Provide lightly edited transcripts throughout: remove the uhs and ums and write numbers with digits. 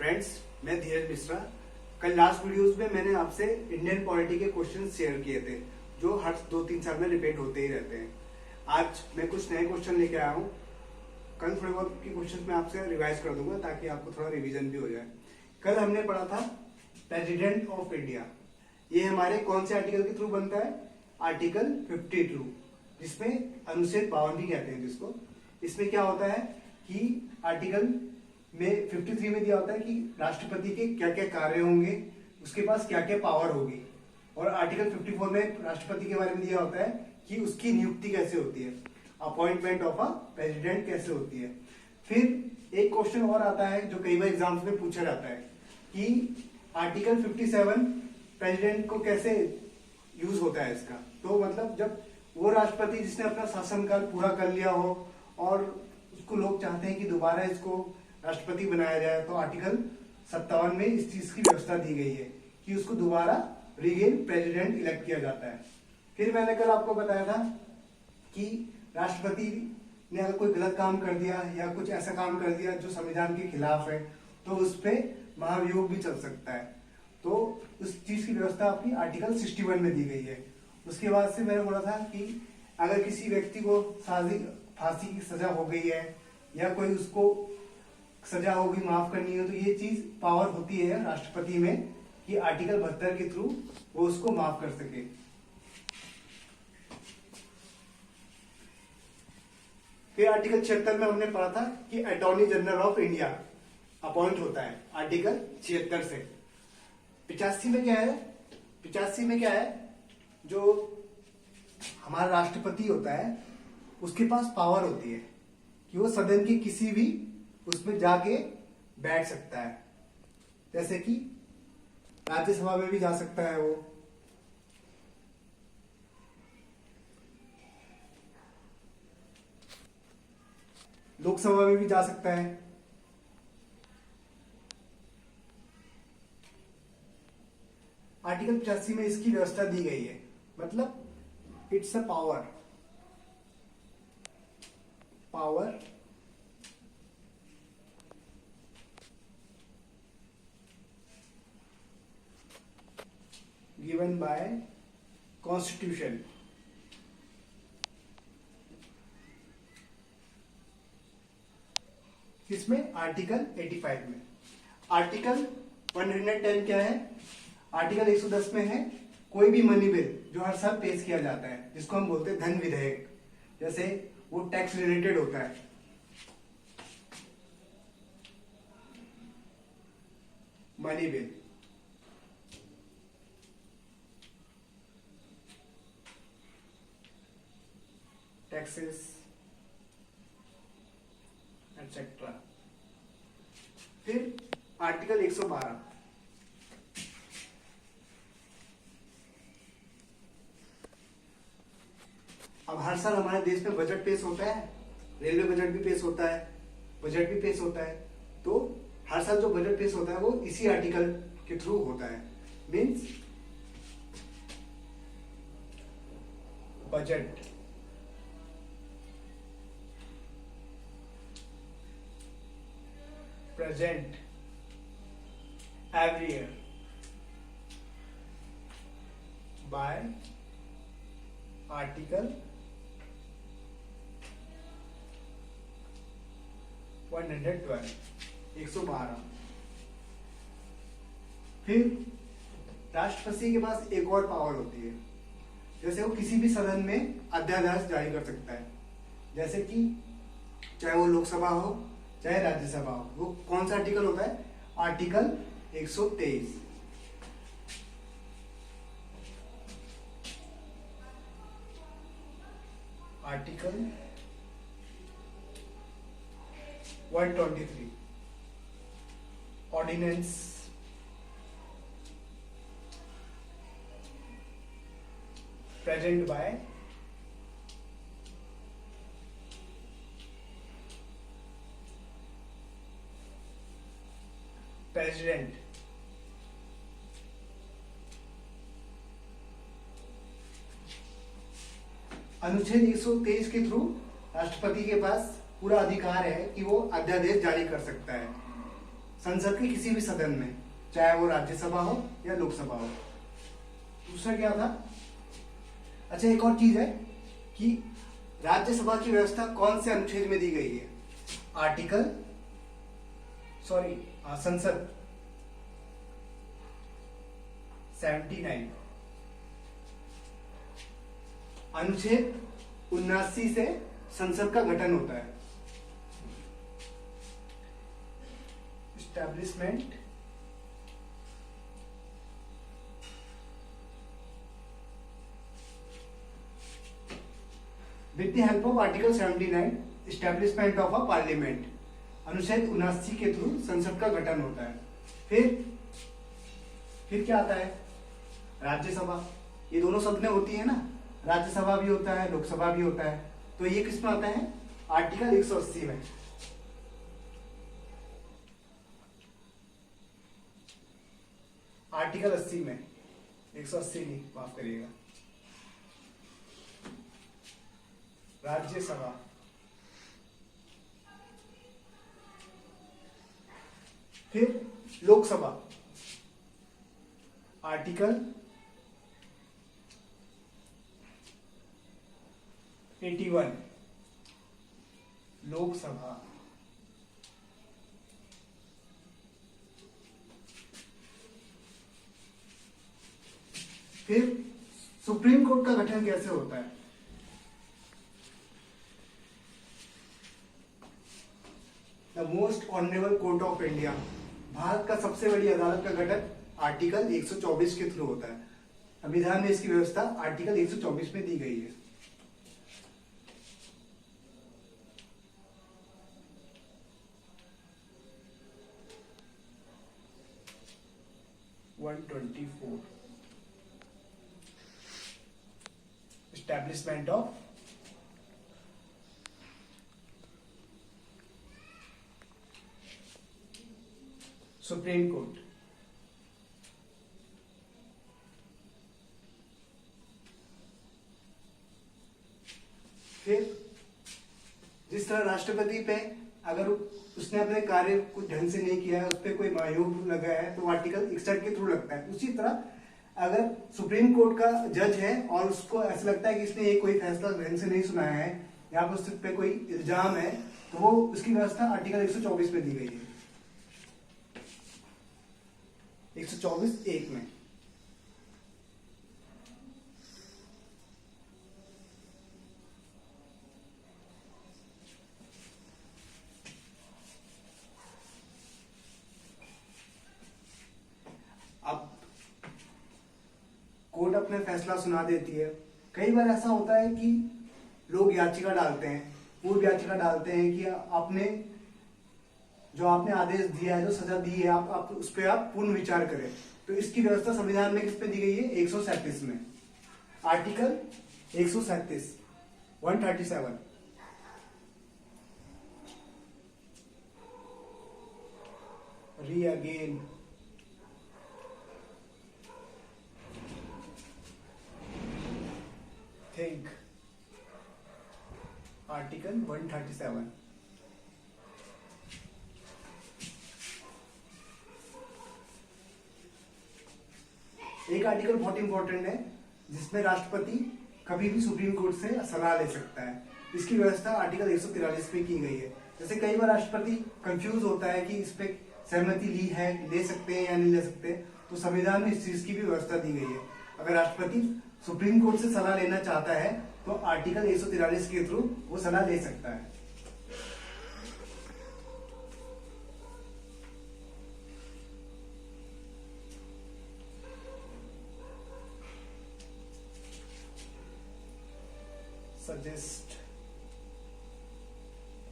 Friends, मैं धीरज मिश्रा। कल last videos में मैंने आपसे इंडियन पॉलिटी के क्वेश्चन शेयर किए थे जो हर 2-3 साल में रिपीट होते ही रहते हैं। आज मैं कुछ नए क्वेश्चन लेके आया हूँ। कल थोड़े बहुत के क्वेश्चन मैं आपसे रिवाइज कर दूंगा ताकि आपको थोड़ा रिवीजन भी हो जाए। कल हमने पढ़ा था प्रेसिडेंट ऑफ इंडिया। ये हमारे कौन से आर्टिकल के थ्रू बनता है? आर्टिकल 52, जिसमें अनुच्छेद 52 भी कहते हैं जिसको। इसमें क्या होता है कि आर्टिकल में 53 में दिया होता है कि राष्ट्रपति के क्या क्या कार्य होंगे, उसके पास क्या क्या पावर होगी। और आर्टिकल 54 में राष्ट्रपति के बारे में दिया होता है कि उसकी नियुक्ति कैसे होती है, अपॉइंटमेंट ऑफ अ प्रेसिडेंट कैसे होती है। फिर एक क्वेश्चन और आता है जो कई बार एग्जाम्स में पूछा जाता है कि आर्टिकल 57 प्रेसिडेंट को कैसे यूज होता है इसका। तो मतलब जब वो राष्ट्रपति जिसने अपना शासनकाल पूरा कर लिया हो और उसको लोग चाहते हैं कि दोबारा इसको राष्ट्रपति बनाया जाए, तो आर्टिकल 57 में इस चीज की व्यवस्था दी गई है कि उसको दोबारा रीगेन प्रेसिडेंट इलेक्ट किया जाता है। फिर मैंने कल आपको बताया था कि राष्ट्रपति ने अगर कोई गलत काम कर दिया या कुछ ऐसा काम कर दिया जो संविधान के खिलाफ है तो उस पर महाभियोग भी चल सकता है। तो उस चीज की व्यवस्था अपनी आर्टिकल 61 में दी गई है। उसके बाद से मैंने बोला था कि अगर किसी व्यक्ति को फांसी की सजा हो गई है या कोई उसको सजा होगी माफ करनी है, तो ये चीज पावर होती है राष्ट्रपति में कि आर्टिकल 72 के थ्रू वो उसको माफ कर सके। फिर आर्टिकल 76 में हमने पढ़ा था कि attorney general of India appoint होता है आर्टिकल 76 से। 85 में क्या है? 85 में क्या है? जो हमारा राष्ट्रपति होता है उसके पास पावर होती है कि वो सदन की किसी भी उसमें जाके बैठ सकता है। जैसे कि राज्यसभा में भी जा सकता है वो, लोकसभा में भी जा सकता है। आर्टिकल 85 में इसकी व्यवस्था दी गई है। मतलब it's a power given by constitution। किसमें? आर्टिकल 85 में। आर्टिकल 110 क्या है? आर्टिकल 110 में है कोई भी मनी बिल जो हर साल पेश किया जाता है जिसको हम बोलते हैं धन विधेयक। जैसे वो टैक्स रिलेटेड होता है, मनी बिल। Taxes etcetera. फिर आर्टिकल 112 अब हर साल हमारे देश में बजट पेश होता है, रेलवे बजट भी पेश होता है, बजट भी पेश होता है। तो हर साल जो बजट पेश होता है वो इसी आर्टिकल के थ्रू होता है। Means budget present every year by article 112 112। फिर राष्ट्रपति के पास एक और पावर होती है, जैसे वो किसी भी सदन में अध्यादेश जारी कर सकता है। जैसे कि चाहे वो लोकसभा हो चाहे राज्यसभा हो। वो कौन सा आर्टिकल होता है? Article 123। Article 123 ordinance present by president. अनुच्छेद 123 के थ्रू राष्ट्रपति के पास पूरा अधिकार है कि वो अध्यादेश जारी कर सकता है। संसद के किसी भी सदन में, चाहे वो राज्यसभा हो या लोकसभा हो। दूसरा क्या था, अच्छा एक और चीज है कि राज्यसभा की व्यवस्था कौन से अनुच्छेद में दी गई है? संसद 79 अनुच्छेद 79 से संसद का गठन होता है। Establishment with the help of article 79 establishment of a parliament, अनुच्छेद 79 के थ्रू संसद का गठन होता है। फिर क्या आता है? राज्यसभा। ये दोनों सदनें होती है ना, राज्यसभा भी होता है, लोकसभा भी होता है। तो ये किस में आता है? आर्टिकल 180 में। आर्टिकल 80 में, 180 नहीं, माफ करिएगा, राज्यसभा। फिर लोकसभा, आर्टिकल 81 लोकसभा। फिर सुप्रीम कोर्ट का गठन कैसे होता है? The most honourable court of India, Bharat का सबसे बड़ी अदालत का गठन आर्टिकल 124 के थ्रू होता है। संविधान में इसकी व्यवस्था आर्टिकल 124 में दी गई है। Establishment of supreme court. फिर जिस तरह राष्ट्रपति पे अगर उसने अपने कार्य कुछ ढंग से नहीं किया है, उस पर कोई महायोग लगा है, तो आर्टिकल 61 के थ्रू लगता है। उसी तरह अगर सुप्रीम कोर्ट का जज है और उसको ऐसा लगता है कि इसने ये कोई फैसला ढंग से नहीं सुनाया है या फिर उस पे कोई इल्जाम है, तो वो उसकी व्यवस्था आर्टिकल 124 में दी गई है। 124(1) में। अब कोर्ट अपने फैसला सुना देती है। कई बार ऐसा होता है कि लोग याचिका डालते हैं, पूर्व याचिका डालते हैं कि आपने आदेश दिया है, जो सजा दी है, आप उस पर आप पुनः विचार करें। तो इसकी व्यवस्था संविधान में किस पे दी गई है? 137 में। आर्टिकल 137 137 री अगेन थिंक, आर्टिकल 137। एक आर्टिकल बहुत इंपॉर्टेंट है जिसमें राष्ट्रपति कभी भी सुप्रीम कोर्ट से सलाह ले सकता है। इसकी व्यवस्था आर्टिकल 143 में की गई है। जैसे कई बार राष्ट्रपति कंफ्यूज होता है कि इस पे सहमति ले सकते हैं या नहीं ले सकते, तो संविधान में इस चीज की भी व्यवस्था दी गई है। अगर राष्ट्रपति सुप्रीम कोर्ट से सलाह लेना चाहता है तो आर्टिकल 143 के थ्रू वो सलाह ले सकता है। Suggest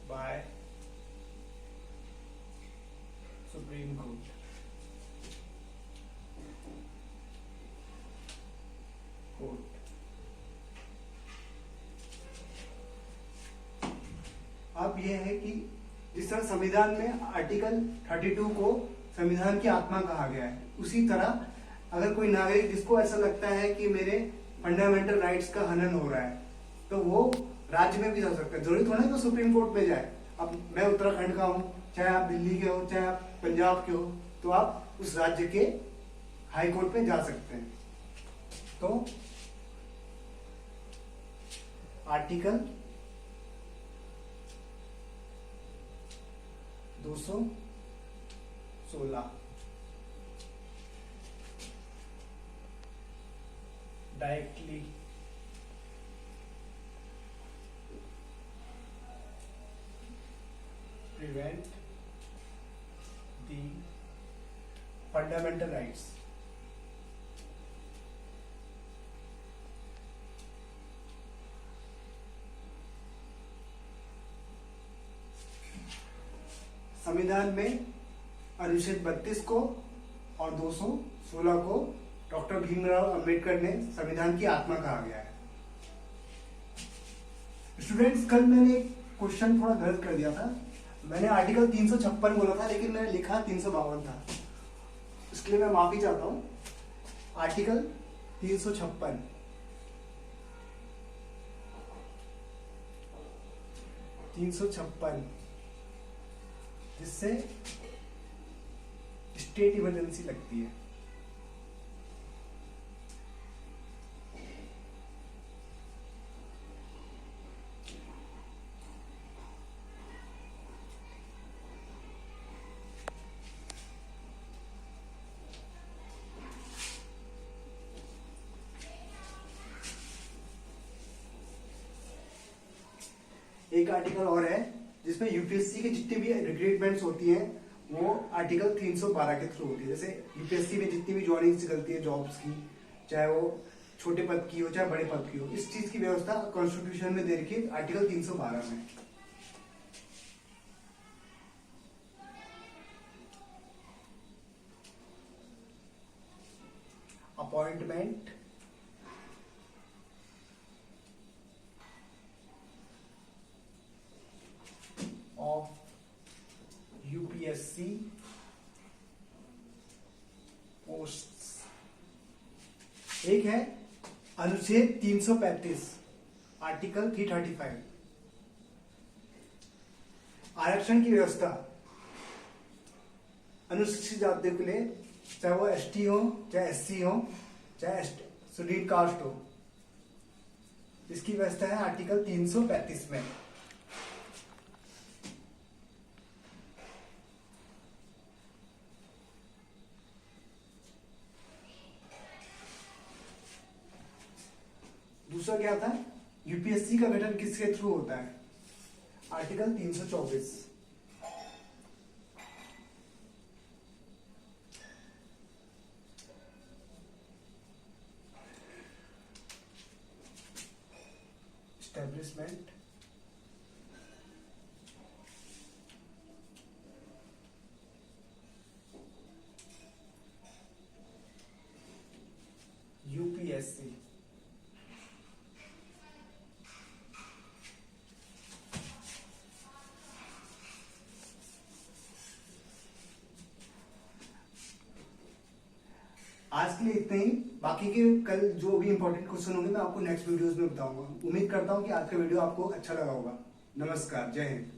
by Supreme Court। अब यह है कि जिस तरह संविधान में आर्टिकल 32 को संविधान की आत्मा कहा गया है, उसी तरह अगर कोई नागरिक जिसको ऐसा लगता है कि मेरे फंडामेंटल राइट्स का हनन हो रहा है, तो वो राज्य में भी जा सकता है। जरूरी थोड़ा है कि सुप्रीम कोर्ट में जाए। अब मैं उत्तराखंड का हूँ, चाहे आप दिल्ली के हो, चाहे आप पंजाब के हो, तो आप उस राज्य के हाई कोर्ट में जा सकते हैं। तो article 216 directly prevent the fundamental rights संविधान में अनुच्छेद 32 को और 216 को डॉक्टर भीमराव अंबेडकर ने संविधान की आत्मा कहा गया है। स्टूडेंट्स, कल मैंने एक क्वेश्चन थोड़ा गलत कर दिया था। मैंने आर्टिकल 356 बोला था, लेकिन मैंने लिखा 352 था। इसके लिए मैं माफी चाहता हूं। आर्टिकल 356 जिससे स्टेट इमरजेंसी लगती है। एक आर्टिकल और है जिसमें यूपीएससी के जितनी भी रिक्रूटमेंट्स होती हैं वो आर्टिकल 312 के थ्रू होती है। जैसे यूपीएससी में जितनी भी ज्वाइनिंग निकलती है जॉब्स की, चाहे वो छोटे पद की हो चाहे बड़े पद की हो, इस चीज की व्यवस्था कॉन्स्टिट्यूशन में दे रखी है आर्टिकल 312 में। Appointment of UPSC posts. एक है अनुच्छेद 335 आर्टिकल 335 आरक्षण की व्यवस्था अनुसूचित जाति के लिए, चाहे वो एसटी हो चाहे एससी हो चाहे शेड्यूल्ड कास्ट हो, इसकी व्यवस्था है आर्टिकल 335 में। दूसरा क्या था, यूपीएससी का गठन किसके थ्रू होता है, आर्टिकल 324। Establishment UPSC. आज के लिए इतना ही। बाकी के कल जो भी इंपॉर्टेंट क्वेश्चन होंगे मैं आपको नेक्स्ट वीडियोस में बताऊंगा। उम्मीद करता हूं कि आज का वीडियो आपको अच्छा लगा होगा। नमस्कार, जय हिंद।